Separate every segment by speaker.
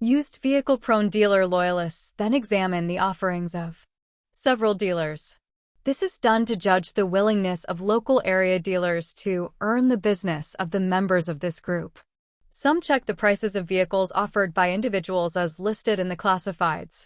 Speaker 1: Used vehicle-prone dealer loyalists then examine the offerings of several dealers. This is done to judge the willingness of local area dealers to earn the business of the members of this group. Some check the prices of vehicles offered by individuals as listed in the classifieds.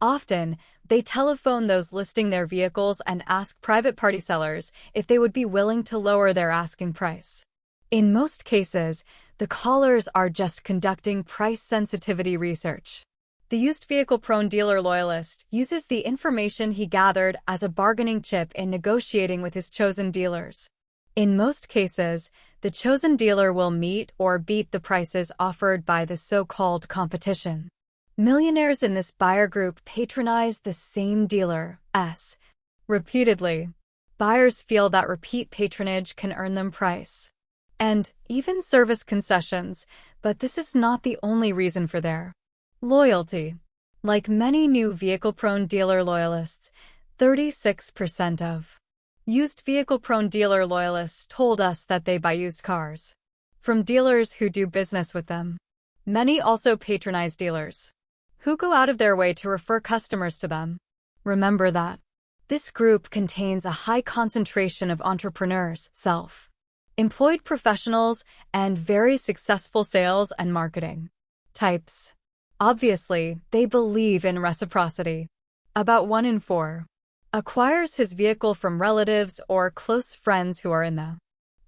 Speaker 1: Often, they telephone those listing their vehicles and ask private party sellers if they would be willing to lower their asking price. In most cases, the callers are just conducting price sensitivity research. The used vehicle-prone dealer loyalist uses the information he gathered as a bargaining chip in negotiating with his chosen dealers. In most cases, the chosen dealer will meet or beat the prices offered by the so-called competition. Millionaires in this buyer group patronize the same dealer repeatedly. Buyers feel that repeat patronage can earn them price and even service concessions, but this is not the only reason for their loyalty. Like many new vehicle-prone dealer loyalists, 36% of used vehicle-prone dealer loyalists told us that they buy used cars from dealers who do business with them. Many also patronize dealers who go out of their way to refer customers to them. Remember that this group contains a high concentration of entrepreneurs, self-employed professionals, and very successful sales and marketing types. Obviously, they believe in reciprocity. About 1 in 4 acquires his vehicle from relatives or close friends who are in the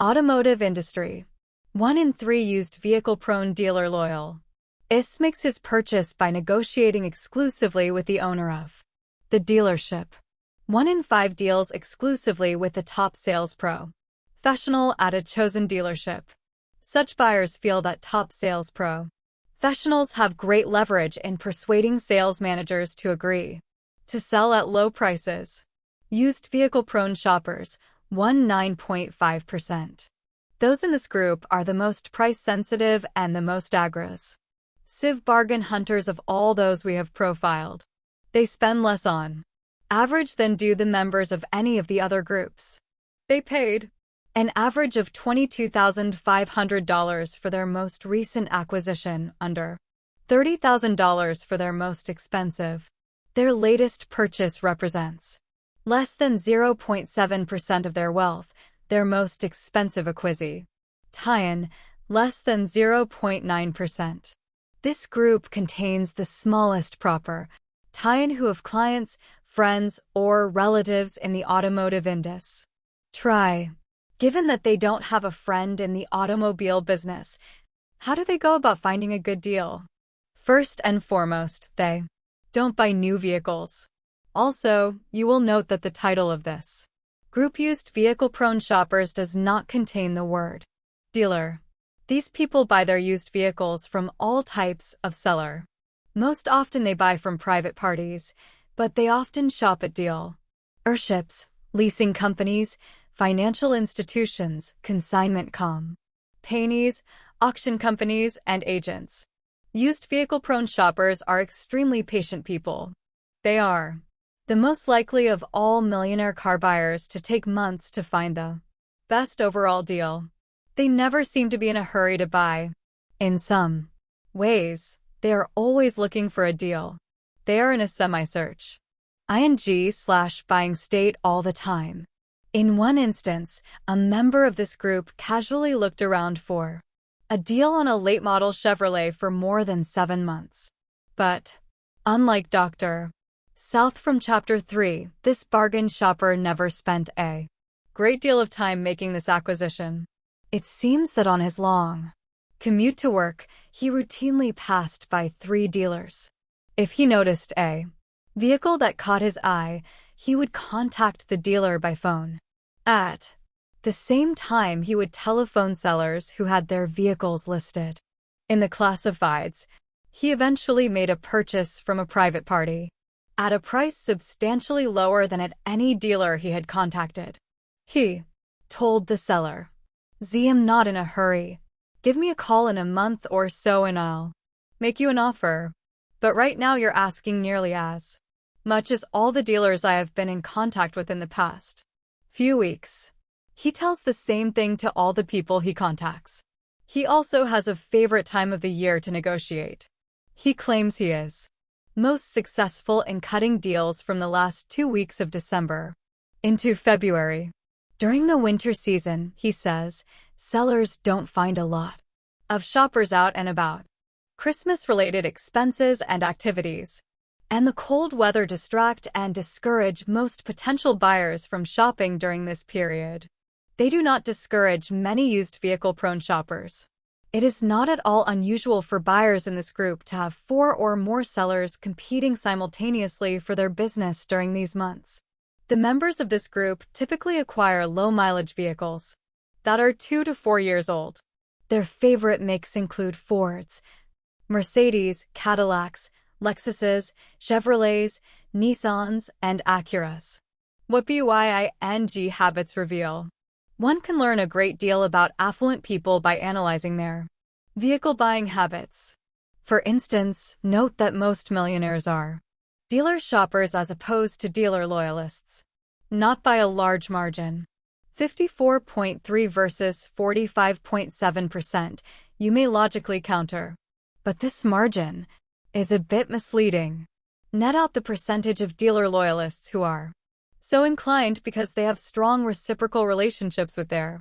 Speaker 1: automotive industry. 1 in 3 used vehicle-prone dealer loyalists makes his purchase by negotiating exclusively with the owner of the dealership. 1 in 5 deals exclusively with the top sales professional at a chosen dealership. Such buyers feel that top sales professionals have great leverage in persuading sales managers to agree to sell at low prices. Used vehicle-prone shoppers, 9.5%. Those in this group are the most price-sensitive and the most aggressive bargain hunters of all those we have profiled. They spend less on average than do the members of any of the other groups. They paid an average of $22,500 for their most recent acquisition, under $30,000 for their most expensive. Their latest purchase represents less than 0.7% of their wealth. Their most expensive acquisition, less than 0.9%. This group contains the smallest proper tie-in who have clients, friends, or relatives in the automotive industry. Given that they don't have a friend in the automobile business, how do they go about finding a good deal? First and foremost, they don't buy new vehicles. Also, you will note that the title of this group, Used Vehicle-Prone Shoppers, does not contain the word dealer. These people buy their used vehicles from all types of seller. Most often they buy from private parties, but they often shop at dealerships, leasing companies, financial institutions, consignment companies, auction companies, and agents. Used vehicle-prone shoppers are extremely patient people. They are the most likely of all millionaire car buyers to take months to find the best overall deal. They never seem to be in a hurry to buy. In some ways, they are always looking for a deal. They are in a semi-search ing/buying state all the time. In one instance, a member of this group casually looked around for a deal on a late-model Chevrolet for more than 7 months. But, unlike Dr. South from Chapter 3, this bargain shopper never spent a great deal of time making this acquisition. It seems that on his long commute to work, he routinely passed by 3 dealers. If he noticed a vehicle that caught his eye, he would contact the dealer by phone. At the same time, he would telephone sellers who had their vehicles listed in the classifieds. He eventually made a purchase from a private party at a price substantially lower than at any dealer he had contacted. He told the seller, "I'm not in a hurry. Give me a call in a month or so and I'll make you an offer. But right now you're asking nearly as much as all the dealers I have been in contact with in the past few weeks." He tells the same thing to all the people he contacts. He also has a favorite time of the year to negotiate. He claims he is most successful in cutting deals from the last 2 weeks of December into February. During the winter season, he says, sellers don't find a lot of shoppers out and about. Christmas-related expenses and activities, and the cold weather distract and discourage most potential buyers from shopping during this period. They do not discourage many used vehicle-prone shoppers. It is not at all unusual for buyers in this group to have 4 or more sellers competing simultaneously for their business during these months. The members of this group typically acquire low-mileage vehicles that are 2 to 4 years old. Their favorite makes include Fords, Mercedes, Cadillacs, Lexuses, Chevrolets, Nissans, and Acuras. What buying habits reveal? One can learn a great deal about affluent people by analyzing their vehicle buying habits. For instance, note that most millionaires are dealer shoppers as opposed to dealer loyalists. Not by a large margin. 54.3 versus 45.7%, you may logically counter. But this margin is a bit misleading. Net out the percentage of dealer loyalists who are so inclined because they have strong reciprocal relationships with their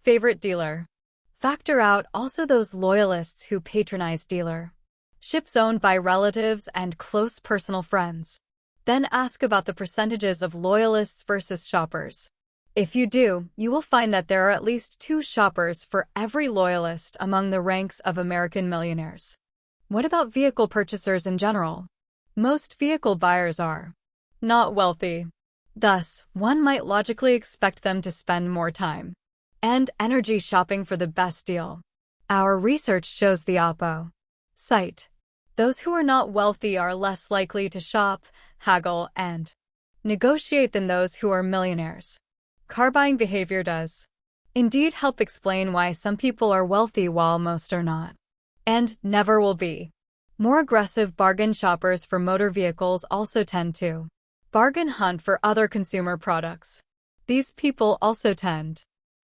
Speaker 1: favorite dealer. Factor out also those loyalists who patronize dealerships owned by relatives and close personal friends. Then ask about the percentages of loyalists versus shoppers. If you do, you will find that there are at least 2 shoppers for every loyalist among the ranks of American millionaires. What about vehicle purchasers in general? Most vehicle buyers are not wealthy. Thus, one might logically expect them to spend more time and energy shopping for the best deal. Our research shows the opposite. Those who are not wealthy are less likely to shop, haggle, and negotiate than those who are millionaires. Car buying behavior does indeed help explain why some people are wealthy while most are not, and never will be. More aggressive bargain shoppers for motor vehicles also tend to bargain hunt for other consumer products. These people also tend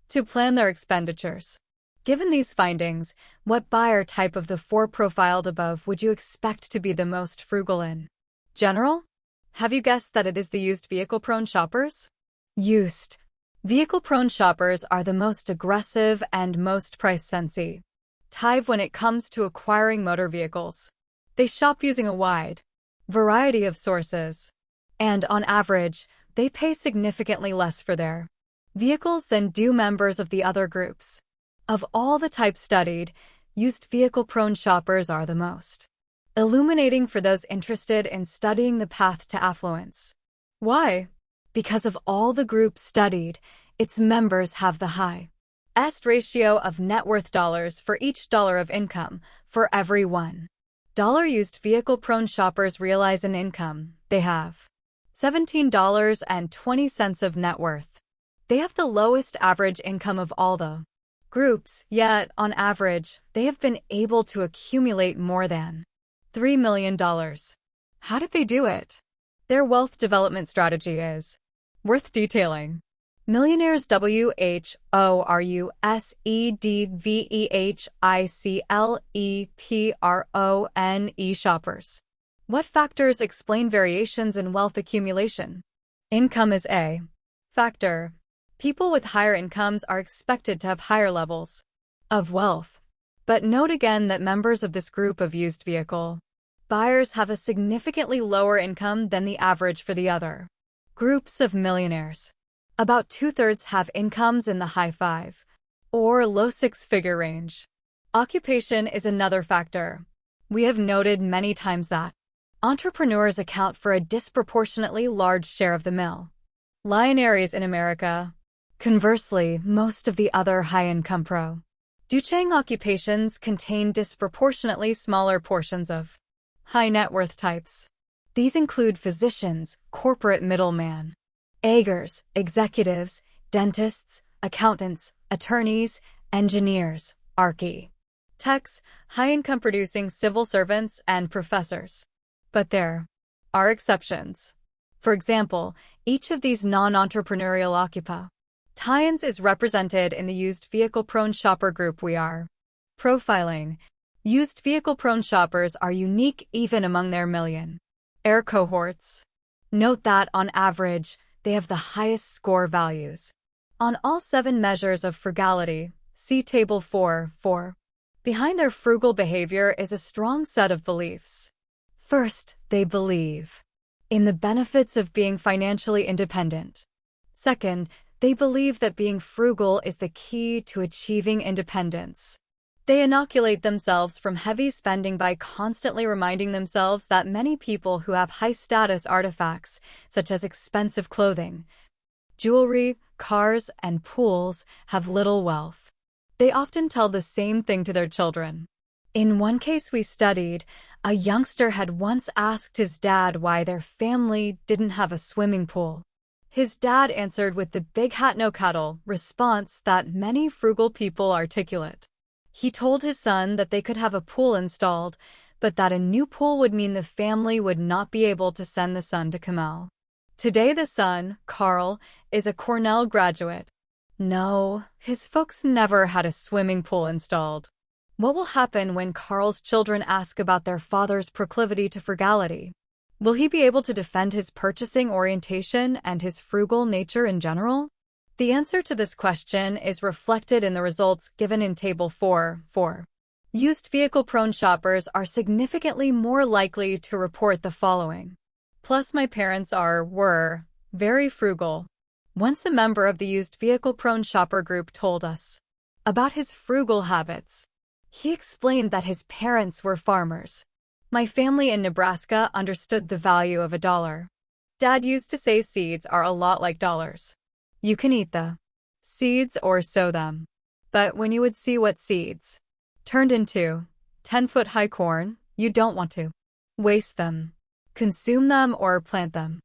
Speaker 1: to plan their expenditures. Given these findings, what buyer type of the 4 profiled above would you expect to be the most frugal in general? Have you guessed that it is the used vehicle-prone shoppers? Used vehicle-prone shoppers are the most aggressive and most price-sensitive type when it comes to acquiring motor vehicles. They shop using a wide variety of sources, and on average, they pay significantly less for their vehicles than do members of the other groups. Of all the types studied, used vehicle-prone shoppers are the most illuminating for those interested in studying the path to affluence. Why? Because of all the groups studied, its members have the highest ratio of net worth dollars for each dollar of income. For every $1 used vehicle-prone shoppers realize in income, they have $17.20 of net worth. They have the lowest average income of all the groups, yet, on average, they have been able to accumulate more than $3 million. How did they do it? Their wealth development strategy is worth detailing. Millionaires WHORUSEDVEHICLEPRONE shoppers. What factors explain variations in wealth accumulation? Income is a factor. People with higher incomes are expected to have higher levels of wealth. But note again that members of this group of used vehicle buyers have a significantly lower income than the average for the other groups of millionaires. About 2/3 have incomes in the high 5 or low 6-figure range. Occupation is another factor. We have noted many times that entrepreneurs account for a disproportionately large share of the millionaires in America. Conversely, most of the other high-income producing occupations contain disproportionately smaller portions of high net worth types. These include physicians, corporate middlemen, agers, executives, dentists, accountants, attorneys, engineers, architects, high-income producing civil servants, and professors. But there are exceptions. For example, each of these non-entrepreneurial occupations is represented in the used vehicle-prone shopper group we are profiling. Used vehicle-prone shoppers are unique even among their millionaire cohorts. Note that, on average, they have the highest score values on all 7 measures of frugality. See Table 4. Behind their frugal behavior is a strong set of beliefs. First, they believe in the benefits of being financially independent. Second, they believe that being frugal is the key to achieving independence. They inoculate themselves from heavy spending by constantly reminding themselves that many people who have high-status artifacts, such as expensive clothing, jewelry, cars, and pools, have little wealth. They often tell the same thing to their children. In one case we studied, a youngster had once asked his dad why their family didn't have a swimming pool. His dad answered with the big hat no cuddle response that many frugal people articulate. He told his son that they could have a pool installed, but that a new pool would mean the family would not be able to send the son to Kamel. Today the son, Carl, is a Cornell graduate. No, his folks never had a swimming pool installed. What will happen when Carl's children ask about their father's proclivity to frugality? Will he be able to defend his purchasing orientation and his frugal nature in general? The answer to this question is reflected in the results given in Table 4. Used vehicle-prone shoppers are significantly more likely to report the following. Plus, my parents were very frugal. Once a member of the used vehicle-prone shopper group told us about his frugal habits. He explained that his parents were farmers. My family in Nebraska understood the value of $1. Dad used to say seeds are a lot like dollars. You can eat the seeds or sow them. But when you would see what seeds turned into 10-foot-high corn, you don't want to waste them, consume them, or plant them.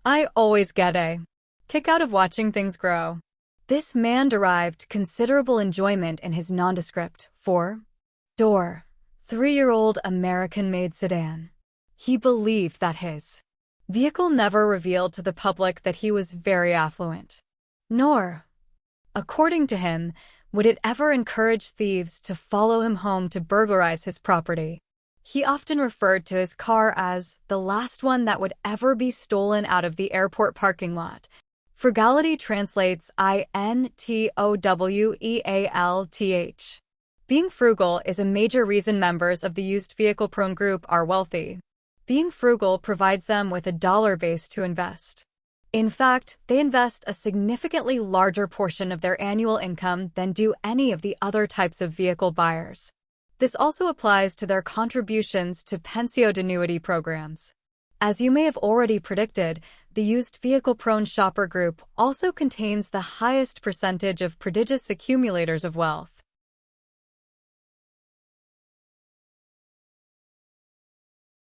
Speaker 1: I always get a kick out of watching things grow. This man derived considerable enjoyment in his nondescript 4-door, 3-year-old American-made sedan. He believed that his vehicle never revealed to the public that he was very affluent. Nor, according to him, would it ever encourage thieves to follow him home to burglarize his property. He often referred to his car as the last one that would ever be stolen out of the airport parking lot. Frugality translates INTOWEALTH. Being frugal is a major reason members of the used vehicle-prone group are wealthy. Being frugal provides them with a dollar base to invest. In fact, they invest a significantly larger portion of their annual income than do any of the other types of vehicle buyers. This also applies to their contributions to pension programs. As you may have already predicted, the used vehicle-prone shopper group also contains the highest percentage of prodigious accumulators of wealth.